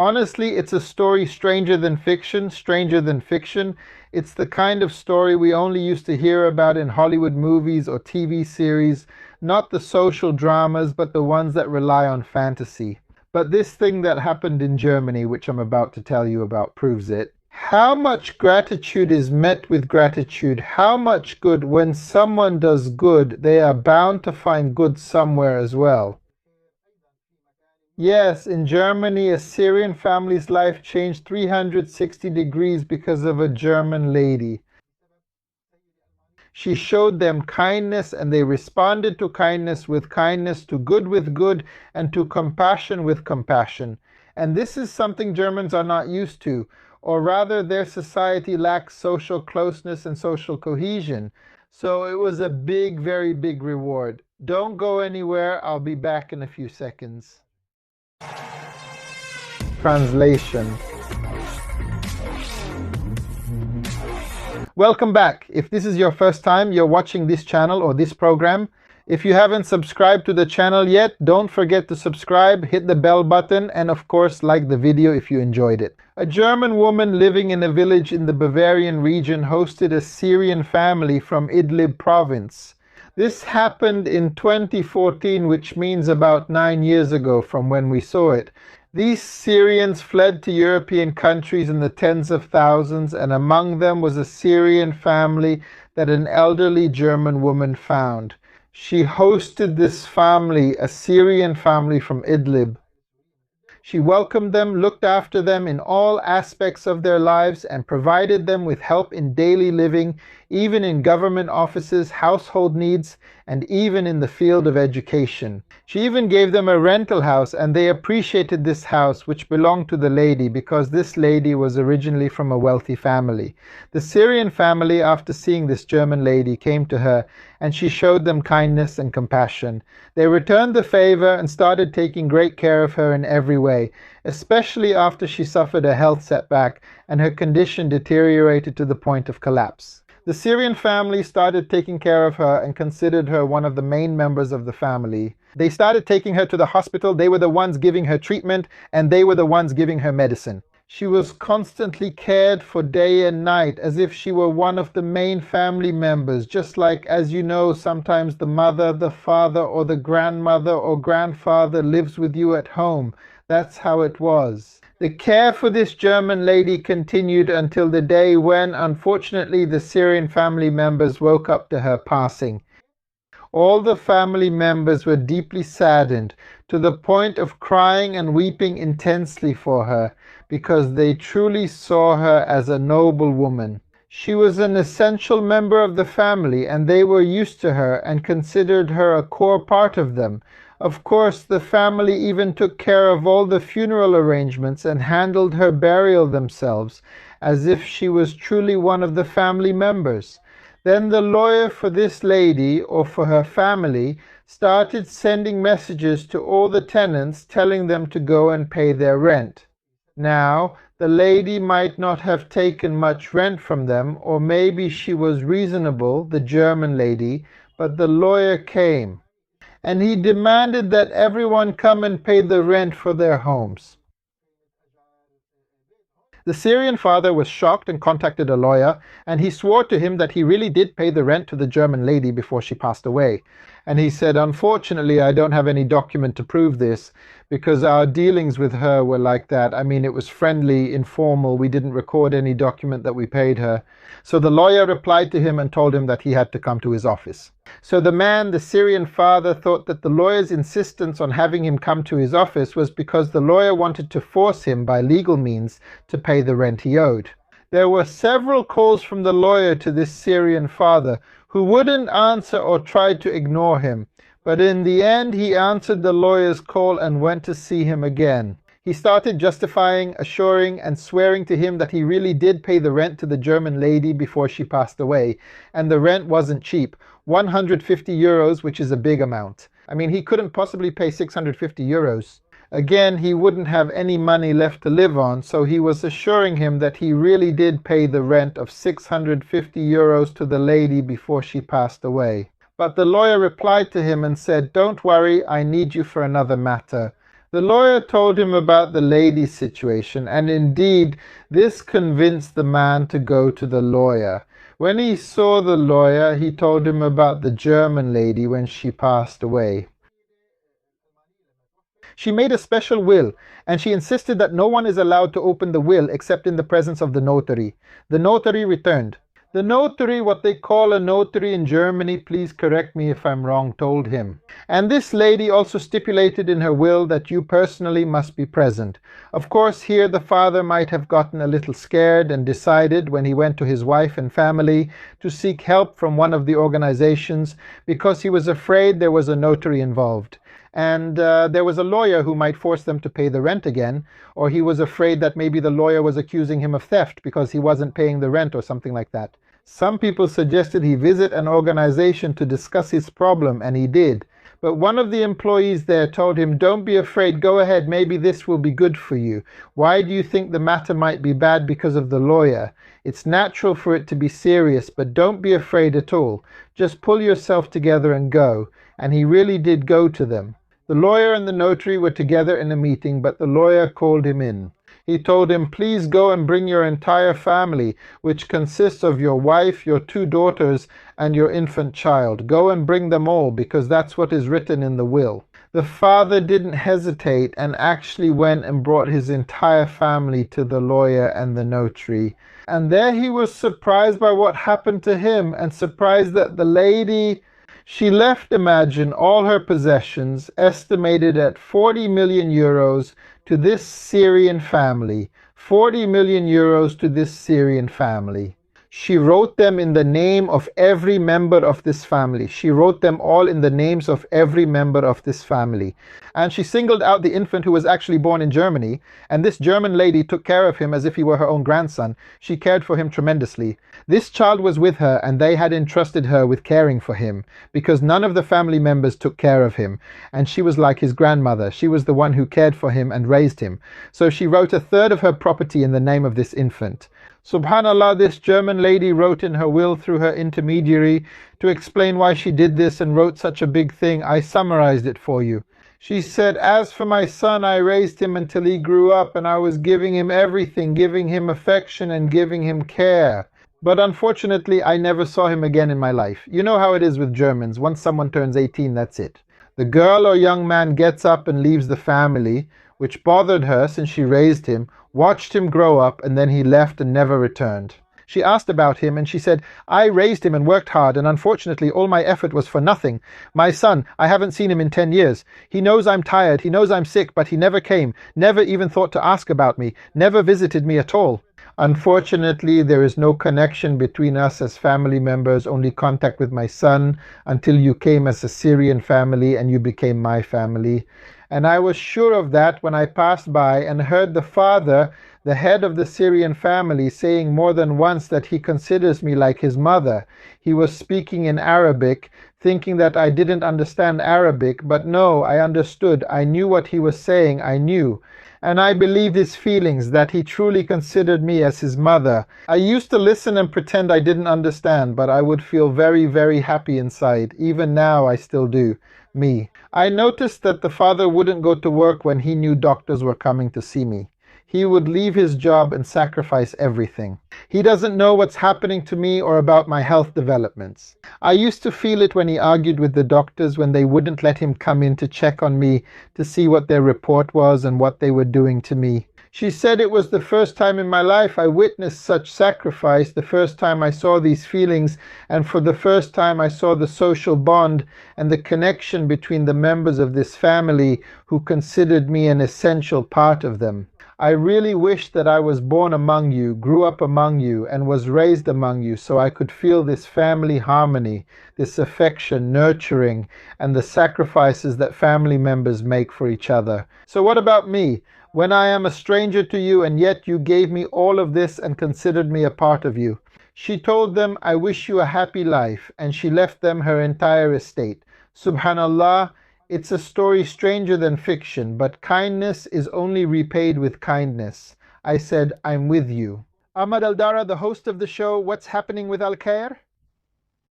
Honestly, it's a story stranger than fiction, stranger than fiction. It's the kind of story we only used to hear about in Hollywood movies or TV series, not the social dramas, but the ones that rely on fantasy. But this thing that happened in Germany, which I'm about to tell you about, proves it. How much gratitude is met with gratitude? How much good? When someone does good, they are bound to find good somewhere as well. Yes, in Germany, a Syrian family's life changed 360 degrees because of a German lady. She showed them kindness and they responded to kindness with kindness, to good with good, and to compassion with compassion. And this is something Germans are not used to, or rather, their society lacks social closeness and social cohesion. So it was a big, very big reward. Don't go anywhere, I'll be back in a few seconds. Translation. Welcome back. If this is your first time you're watching this channel or this program, if you haven't subscribed to the channel yet, don't forget to subscribe, hit the bell button, and of course like the video if you enjoyed it. A German woman living in a village in the Bavarian region hosted a Syrian family from Idlib province. This happened in 2014, which means about 9 years ago from when we saw it. These Syrians fled to European countries in the tens of thousands, and among them was a Syrian family that an elderly German woman found. She hosted this family, a Syrian family from Idlib. She welcomed them, looked after them in all aspects of their lives, and provided them with help in daily living, even in government offices, household needs, and even in the field of education. She even gave them a rental house, and they appreciated this house, which belonged to the lady, because this lady was originally from a wealthy family. The Syrian family, after seeing this German lady, came to her, and she showed them kindness and compassion. They returned the favor and started taking great care of her in every way, especially after she suffered a health setback and her condition deteriorated to the point of collapse. The Syrian family started taking care of her and considered her one of the main members of the family. They started taking her to the hospital. They were the ones giving her treatment, and they were the ones giving her medicine. She was constantly cared for day and night, as if she were one of the main family members, just like, as you know, sometimes the mother, the father, or the grandmother or grandfather lives with you at home. That's how it was. The care for this German lady continued until the day when, unfortunately, the Syrian family members woke up to her passing. All the family members were deeply saddened, to the point of crying and weeping intensely for her, because they truly saw her as a noble woman. She was an essential member of the family, and they were used to her and considered her a core part of them. Of course, the family even took care of all the funeral arrangements and handled her burial themselves, as if she was truly one of the family members. Then the lawyer for this lady, or for her family, started sending messages to all the tenants telling them to go and pay their rent. Now, the lady might not have taken much rent from them, or maybe she was reasonable, the German lady, but the lawyer came, and he demanded that everyone come and pay the rent for their homes. The Syrian father was shocked and contacted a lawyer, and he swore to him that he really did pay the rent to the German lady before she passed away. And he said, unfortunately, I don't have any document to prove this, because our dealings with her were like that. I mean, it was friendly, informal. We didn't record any document that we paid her. So the lawyer replied to him and told him that he had to come to his office. So the man, the Syrian father, thought that the lawyer's insistence on having him come to his office was because the lawyer wanted to force him by legal means to pay the rent he owed. There were several calls from the lawyer to this Syrian father, who wouldn't answer or tried to ignore him. But in the end, he answered the lawyer's call and went to see him again. He started justifying, assuring, and swearing to him that he really did pay the rent to the German lady before she passed away. And the rent wasn't cheap. 150 euros, which is a big amount. I mean, he couldn't possibly pay 650 euros. Again, he wouldn't have any money left to live on, so he was assuring him that he really did pay the rent of 650 euros to the lady before she passed away. But the lawyer replied to him and said, "Don't worry, I need you for another matter." The lawyer told him about the lady's situation, and indeed, this convinced the man to go to the lawyer. When he saw the lawyer, he told him about the German lady when she passed away. She made a special will, and she insisted that no one is allowed to open the will except in the presence of the notary. The notary returned. The notary, what they call a notary in Germany, please correct me if I'm wrong, told him. And this lady also stipulated in her will that you personally must be present. Of course, here the father might have gotten a little scared and decided, when he went to his wife and family, to seek help from one of the organizations because he was afraid there was a notary involved. And there was a lawyer who might force them to pay the rent again, or he was afraid that maybe the lawyer was accusing him of theft because he wasn't paying the rent or something like that. Some people suggested he visit an organization to discuss his problem, and he did. But one of the employees there told him, "Don't be afraid, go ahead, maybe this will be good for you. Why do you think the matter might be bad because of the lawyer? It's natural for it to be serious, but don't be afraid at all. Just pull yourself together and go." And he really did go to them. The lawyer and the notary were together in a meeting, but the lawyer called him in. He told him, "Please go and bring your entire family, which consists of your wife, your 2 daughters, and your infant child. Go and bring them all, because that's what is written in the will." The father didn't hesitate and actually went and brought his entire family to the lawyer and the notary. And there he was surprised by what happened to him, and surprised that the lady... She left, imagine, all her possessions, estimated at 40 million euros, to this Syrian family. 40 million euros to this Syrian family. She wrote them in the name of every member of this family. She wrote them all in the names of every member of this family. And she singled out the infant who was actually born in Germany, and this German lady took care of him as if he were her own grandson. She cared for him tremendously. This child was with her, and they had entrusted her with caring for him, because none of the family members took care of him, and she was like his grandmother. She was the one who cared for him and raised him. So she wrote 1/3 of her property in the name of this infant. Subhanallah, this German lady wrote in her will through her intermediary to explain why she did this and wrote such a big thing. I summarized it for you. She said, "As for my son, I raised him until he grew up, and I was giving him everything, giving him affection and giving him care. But unfortunately, I never saw him again in my life." You know how it is with Germans. Once someone turns 18, that's it. The girl or young man gets up and leaves the family, which bothered her since she raised him, watched him grow up, and then he left and never returned. She asked about him, and she said, "I raised him and worked hard, and unfortunately all my effort was for nothing. My son, I haven't seen him in 10 years. He knows I'm tired, he knows I'm sick, but he never came, never even thought to ask about me, never visited me at all." Unfortunately, there is no connection between us as family members, only contact with my son, until you came as a Syrian family and you became my family. And I was sure of that when I passed by and heard the father, the head of the Syrian family, saying more than once that he considers me like his mother. He was speaking in Arabic, thinking that I didn't understand Arabic, but no, I understood. I knew what he was saying, I knew. And I believed his feelings, that he truly considered me as his mother. I used to listen and pretend I didn't understand, but I would feel very, very happy inside. Even now, I still do. Me. I noticed that the father wouldn't go to work when he knew doctors were coming to see me. He would leave his job and sacrifice everything. He doesn't know what's happening to me or about my health developments. I used to feel it when he argued with the doctors when they wouldn't let him come in to check on me to see what their report was and what they were doing to me. She said it was the first time in my life I witnessed such sacrifice, the first time I saw these feelings, and for the first time I saw the social bond and the connection between the members of this family who considered me an essential part of them. I really wish that I was born among you, grew up among you, and was raised among you so I could feel this family harmony, this affection, nurturing, and the sacrifices that family members make for each other. So what about me? When I am a stranger to you and yet you gave me all of this and considered me a part of you. She told them, "I wish you a happy life," and she left them her entire estate. Subhanallah, it's a story stranger than fiction, but kindness is only repaid with kindness. I said, "I'm with you." Ahmad Al-Dira, the host of the show What's Happening with Al-Khair?